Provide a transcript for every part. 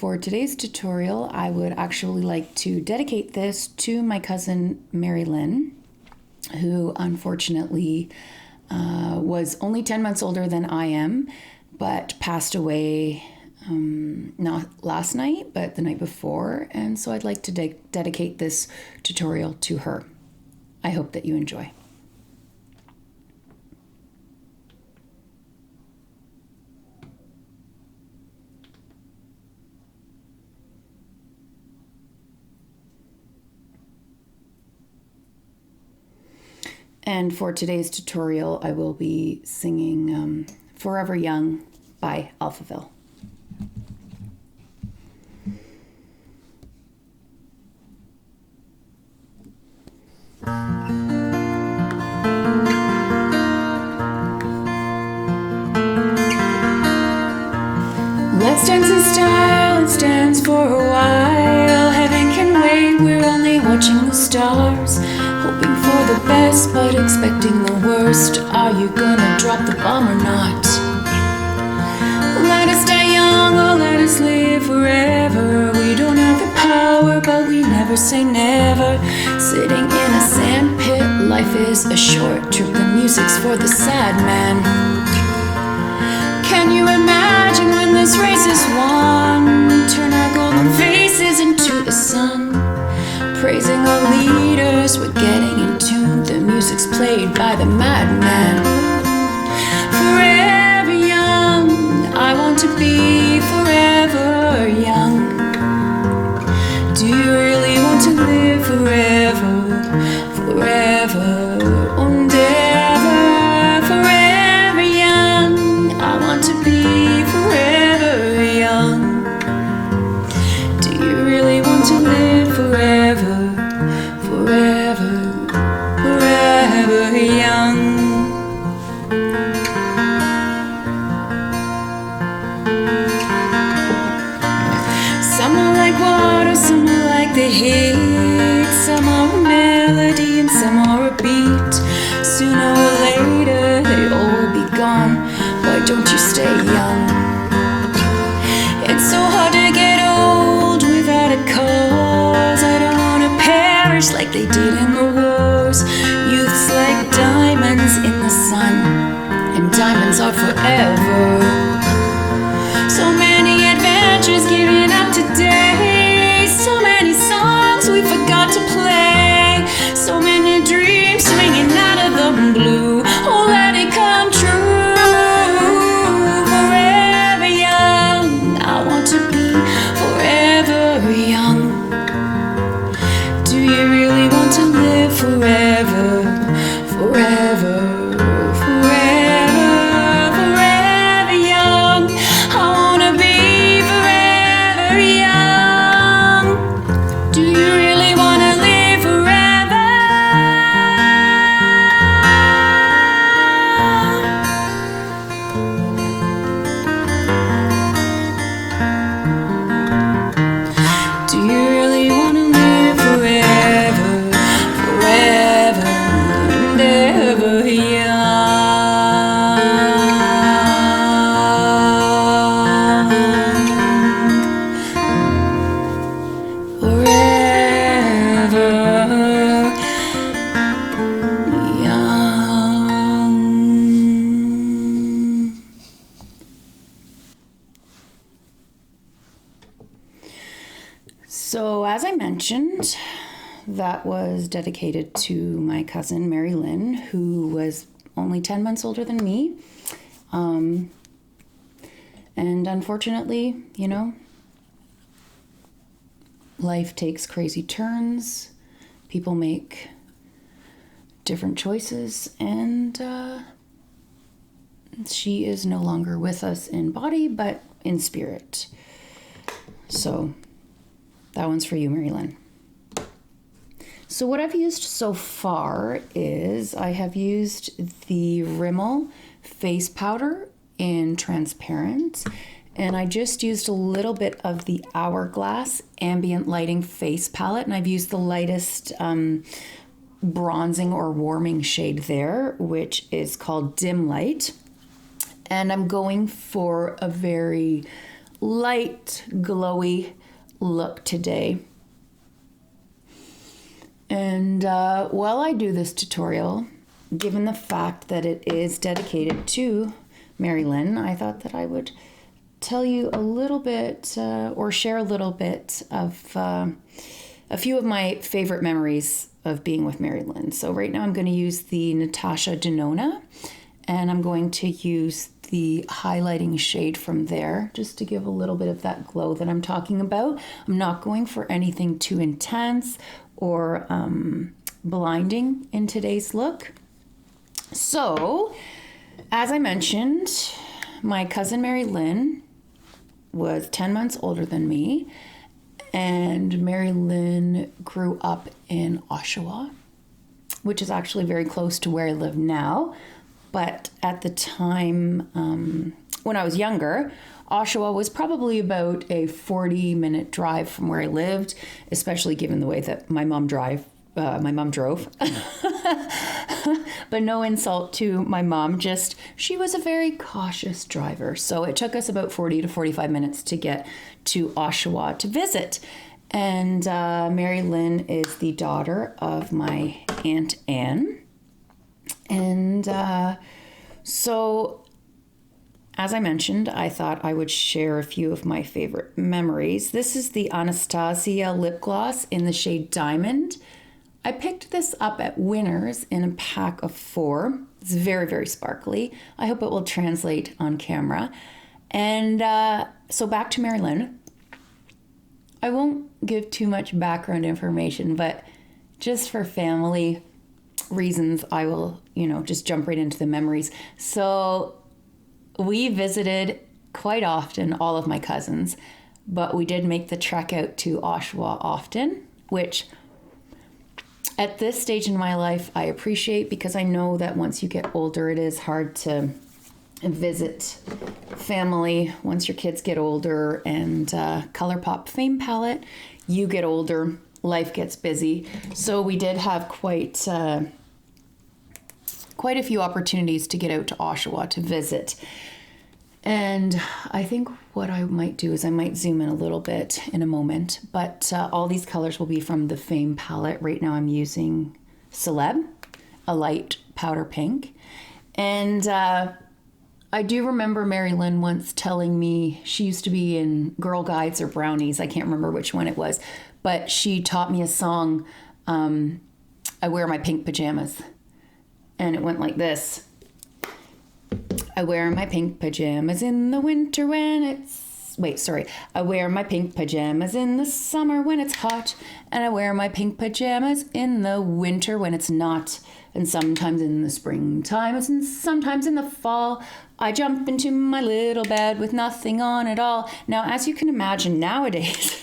for today's tutorial, I would actually like to dedicate this to my cousin Mary Lynn, who unfortunately was only 10 months older than I am, but passed away not last night, but the night before. And so I'd like to dedicate this tutorial to her. I hope that you enjoy. And for today's tutorial, I will be singing Forever Young by Alphaville. Let's dance in style, let's dance for a while. Heaven can wait, we're only watching the stars. Hoping for the best, but expecting the worst. Are you gonna drop the bomb or not? Let us stay young, or let us live forever. We don't have the power, but we never say never. Sitting in a sandpit, life is a short trip. The music's for the sad man. Can you imagine when this race is won? Turn our golden faces into the sun. Praising our leaders, we're getting in tune. The music's played by the madman. Forever young, I want to be forever young. Do you really want to live forever, forever, never, forever young? I want to be forever young. Do you really want to live forever? Forever, forever young. Some are like water, some are like the heat. Some are a melody and some are a beat. Sooner or later they all will be gone. Why don't you stay young? It's so hard to get old without a cause. I don't wanna perish like they did in the wars. Youth's like diamonds in the sun, and diamonds are forever. So many adventures given up today. So many songs we forgot to play. So many dreams swinging out of the blue. Oh, let it come true. Forever young, I want to be forever young. Do you really want to live forever, forever, forever, forever young? I want to be forever young. Do you really want to live forever? Do you really want to live forever, forever, and ever young? Forever young. So, as I mentioned, that was dedicated to my cousin Mary Lynn, who was only 10 months older than me. And unfortunately, life takes crazy turns. People make different choices, and she is no longer with us in body, but in spirit. So that one's for you, Mary Lynn. So what I've used so far is I have used the Rimmel face powder in transparent, and I just used a little bit of the Hourglass ambient lighting face palette, and I've used the lightest bronzing or warming shade there, which is called Dim Light. And I'm going for a very light, glowy look today. And while I do this tutorial, given the fact that it is dedicated to Mary Lynn, I thought that I would tell you a little bit or share a little bit of a few of my favorite memories of being with Mary Lynn. So right now I'm going to use the Natasha Denona, and I'm going to use the highlighting shade from there just to give a little bit of that glow that I'm talking about. I'm not going for anything too intense or blinding in today's look. So, as I mentioned, my cousin Mary Lynn was 10 months older than me, and Mary Lynn grew up in Oshawa, which is actually very close to where I live now. But at the time, when I was younger, Oshawa was probably about a 40-minute drive from where I lived, especially given the way that my mom drove. But no insult to my mom, just she was a very cautious driver. So it took us about 40 to 45 minutes to get to Oshawa to visit. And Mary Lynn is the daughter of my Aunt Anne. And so, as I mentioned, I thought I would share a few of my favorite memories. This is the Anastasia lip gloss in the shade Diamond. I picked this up at Winners in a pack of 4. It's very, very sparkly. I hope it will translate on camera. And so back to Mary Lynn. I won't give too much background information, but just for family reasons, I will, just jump right into the memories. So we visited quite often, all of my cousins, but we did make the trek out to Oshawa often, which at this stage in my life I appreciate, because I know that once you get older, it is hard to visit family once your kids get older, and ColourPop Fame Palette, you get older, life gets busy. So we did have quite a few opportunities to get out to Oshawa to visit. And I think what I might do is I might zoom in a little bit in a moment, but all these colors will be from the Fame palette. Right now I'm using Celeb, a light powder pink. And I do remember Mary Lynn once telling me, she used to be in Girl Guides or Brownies, I can't remember which one it was, but she taught me a song, I Wear My Pink Pajamas. And it went like this. I wear my pink pajamas in the winter when it's... I wear my pink pajamas in the summer when it's hot. And I wear my pink pajamas in the winter when it's not. And sometimes in the springtime and sometimes in the fall. I jump into my little bed with nothing on at all. Now, as you can imagine, nowadays...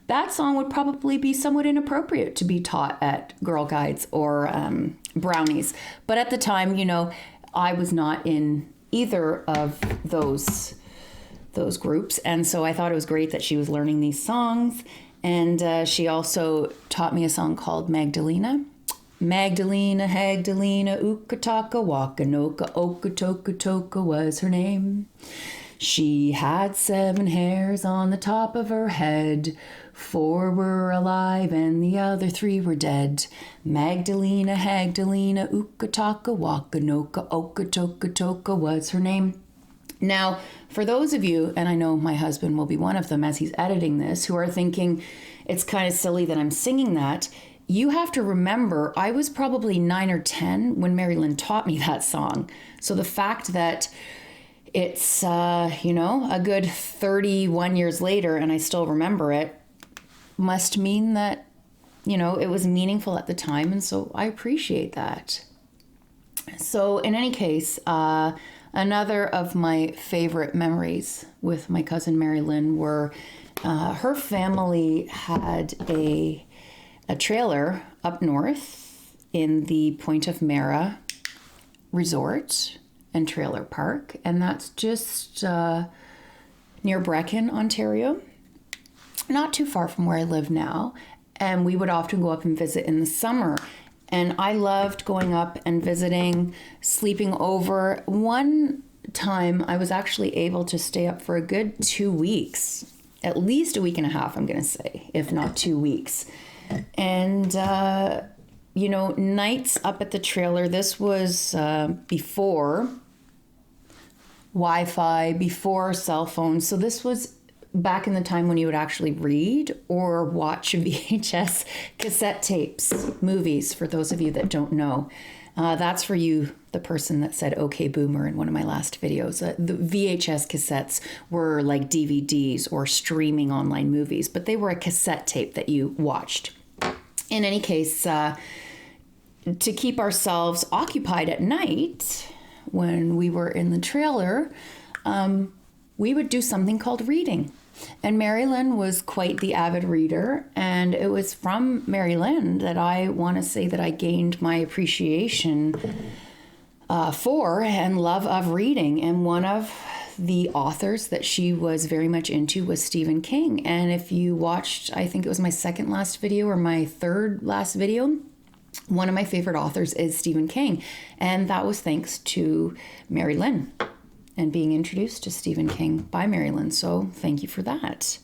that song would probably be somewhat inappropriate to be taught at Girl Guides or Brownies. But at the time, I was not in either of those groups. And so I thought it was great that she was learning these songs. And she also taught me a song called Magdalena. Magdalena, Hagdalena, Ukataka, Wakanoka, Okatoka, Toka was her name. She had 7 hairs on the top of her head. 4 were alive and the other 3 were dead. Magdalena, Hagdalena, Ukataka, Wakanoka, Okatoka, Toka was her name. Now, for those of you, and I know my husband will be one of them as he's editing this, who are thinking it's kind of silly that I'm singing that, you have to remember I was probably 9 or 10 when Mary Lynn taught me that song. So the fact that it's, a good 31 years later and I still remember it must mean that, it was meaningful at the time. And so I appreciate that. So in any case, another of my favorite memories with my cousin Mary Lynn were her family had a trailer up north in the Point of Mara Resort and Trailer Park, and that's just near Brecon, Ontario, not too far from where I live now. And we would often go up and visit in the summer, and I loved going up and visiting, sleeping over. One time, I was actually able to stay up for a good 2 weeks, at least a week and a half, I'm going to say, if not 2 weeks. And, nights up at the trailer, this was before Wi-Fi, before cell phones. So this was back in the time when you would actually read or watch VHS cassette tapes, movies, for those of you that don't know. That's for you, the person that said, okay, boomer, in one of my last videos. The VHS cassettes were like DVDs or streaming online movies, but they were a cassette tape that you watched. In any case, to keep ourselves occupied at night when we were in the trailer, we would do something called reading. And Mary Lynn was quite the avid reader, and it was from Mary Lynn that I want to say that I gained my appreciation for and love of reading. And one of the authors that she was very much into was Stephen King. And if you watched, I think it was my second last video or my third last video, one of my favorite authors is Stephen King. And that was thanks to Mary Lynn and being introduced to Stephen King by Mary Lynn. So thank you for that.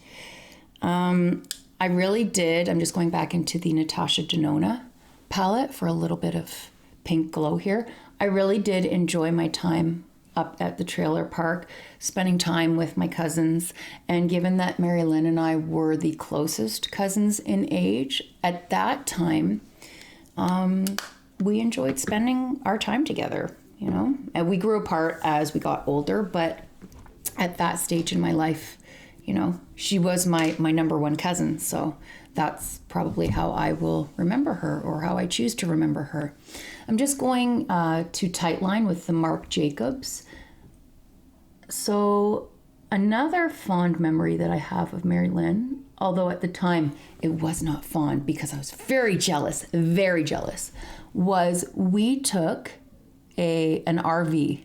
I really did. I'm just going back into the Natasha Denona palette for a little bit of pink glow here. I really did enjoy my time up at the trailer park, spending time with my cousins. And given that Mary Lynn and I were the closest cousins in age at that time, we enjoyed spending our time together. And we grew apart as we got older, but at that stage in my life, she was my number one cousin. So that's probably how I will remember her, or how I choose to remember her. I'm just going to Tightline with the Marc Jacobs. So another fond memory that I have of Mary Lynn, although at the time it was not fond because I was very jealous, was we took an RV,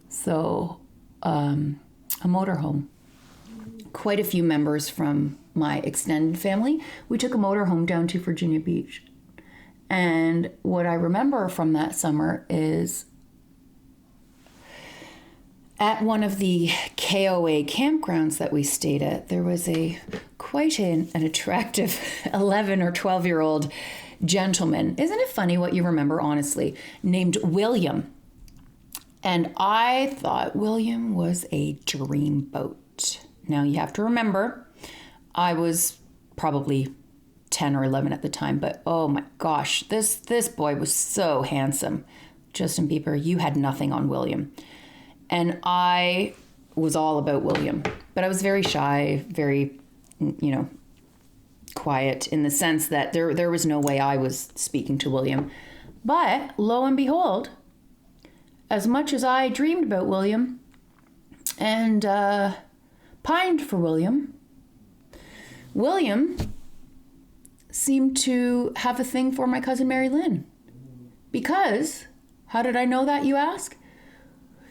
so a motorhome. Quite a few members from my extended family, we took a motorhome down to Virginia Beach. And what I remember from that summer is at one of the KOA campgrounds that we stayed at, there was quite an attractive 11 or 12-year-old gentleman. Isn't it funny what you remember, honestly? Named William. And I thought William was a dreamboat. Now you have to remember, I was probably 10 or 11 at the time, but oh my gosh, this boy was so handsome. Justin Bieber, you had nothing on William. And I was all about William, but I was very shy, very, quiet, in the sense that there was no way I was speaking to William. But lo and behold, as much as I dreamed about William and pined for William seemed to have a thing for my cousin Mary Lynn. Because, how did I know that, you ask?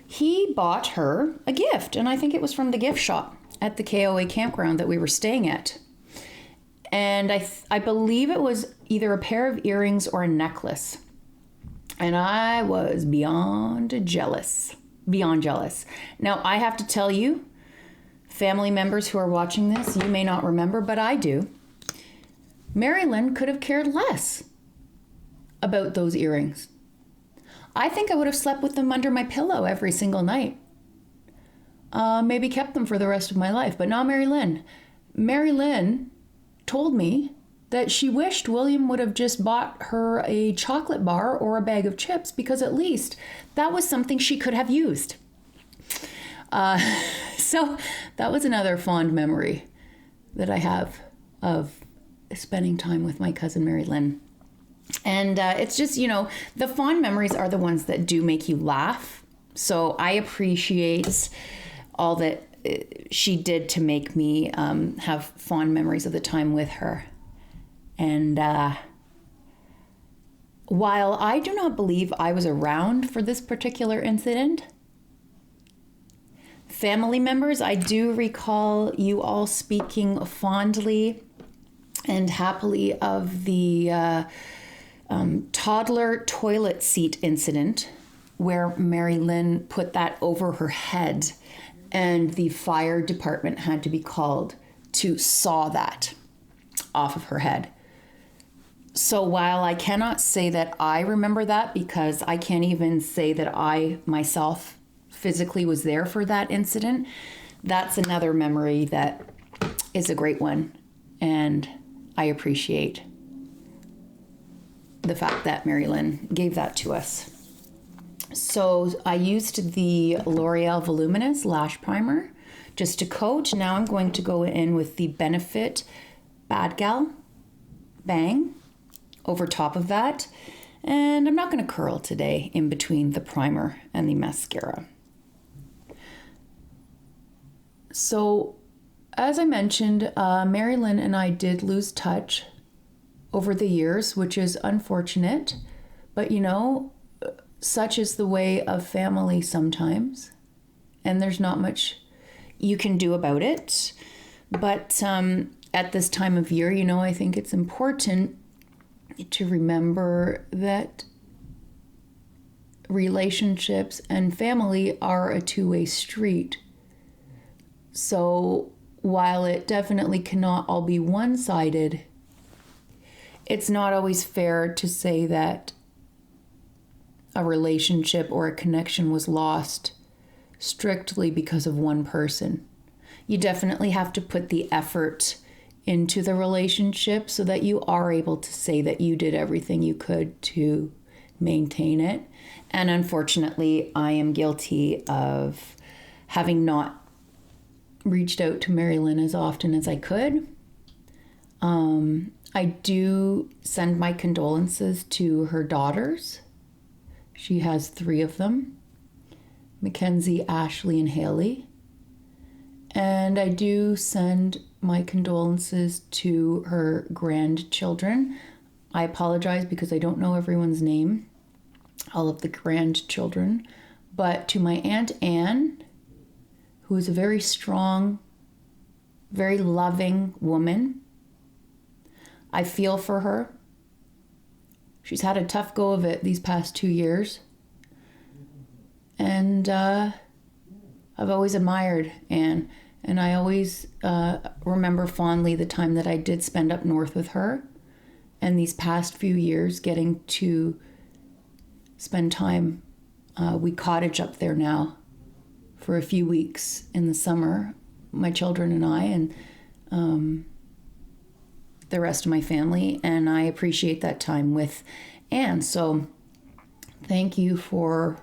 He bought her a gift, and I think it was from the gift shop at the KOA campground that we were staying at. And I believe it was either a pair of earrings or a necklace. And I was beyond jealous. Now, I have to tell you, family members who are watching this, you may not remember, but I do. Mary Lynn could have cared less about those earrings. I think I would have slept with them under my pillow every single night. Maybe kept them for the rest of my life, but not Mary Lynn. Mary Lynn told me that she wished William would have just bought her a chocolate bar or a bag of chips, because at least that was something she could have used. So that was another fond memory that I have of spending time with my cousin Mary Lynn. And it's just, the fond memories are the ones that do make you laugh. So I appreciate all that she did to make me have fond memories of the time with her. And while I do not believe I was around for this particular incident, family members, I do recall you all speaking fondly and happily of the toddler toilet seat incident where Mary Lynn put that over her head, and the fire department had to be called to saw that off of her head. So while I cannot say that I remember that, because I can't even say that I myself physically was there for that incident, that's another memory that is a great one. And I appreciate the fact that Mary Lynn gave that to us. So I used the L'Oreal Voluminous Lash Primer just to coat. Now I'm going to go in with the Benefit Bad Gal Bang over top of that. And I'm not going to curl today in between the primer and the mascara. So as I mentioned, Mary Lynn and I did lose touch over the years, which is unfortunate. But you know, such is the way of family sometimes. And there's not much you can do about it. But at this time of year, you know, I think it's important to remember that relationships and family are a two-way street. So while it definitely cannot all be one-sided, it's not always fair to say that a relationship or a connection was lost strictly because of one person. You definitely have to put the effort into the relationship so that you are able to say that you did everything you could to maintain it. And unfortunately, I am guilty of having not reached out to Mary Lynn as often as I could. I do send my condolences to her daughters. She has 3 of them, Mackenzie, Ashley, and Haley. And I do send my condolences to her grandchildren. I apologize because I don't know everyone's name, all of the grandchildren. But to my Aunt Anne, who is a very strong, very loving woman, I feel for her. She's had a tough go of it these past 2 years. And I've always admired Anne. And I always remember fondly the time that I did spend up north with her. And these past few years getting to spend time. We cottage up there now for a few weeks in the summer. My children and I and the rest of my family. And I appreciate that time with Anne. So thank you for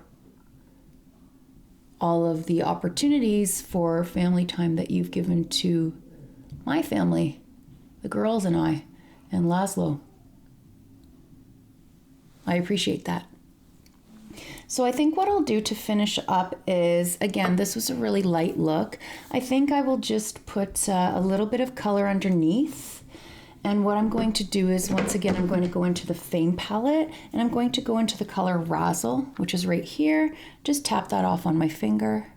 all of the opportunities for family time that you've given to my family, the girls and I, and Laszlo. I appreciate that. So I think what I'll do to finish up is, again, this was a really light look. I think I will just put a little bit of color underneath. And what I'm going to do is, once again, I'm going to go into the Fame palette, and I'm going to go into the color Razzle, which is right here. Just tap that off on my finger.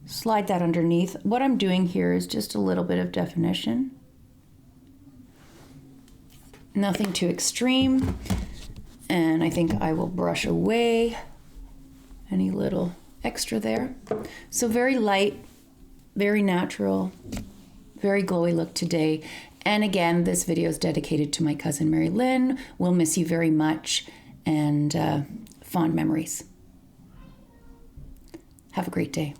Slide that underneath. What I'm doing here is just a little bit of definition. Nothing too extreme. And I think I will brush away any little extra there. So very light, very natural, very glowy look today. And again, this video is dedicated to my cousin Mary Lynn. We'll miss you very much, and fond memories. Have a great day.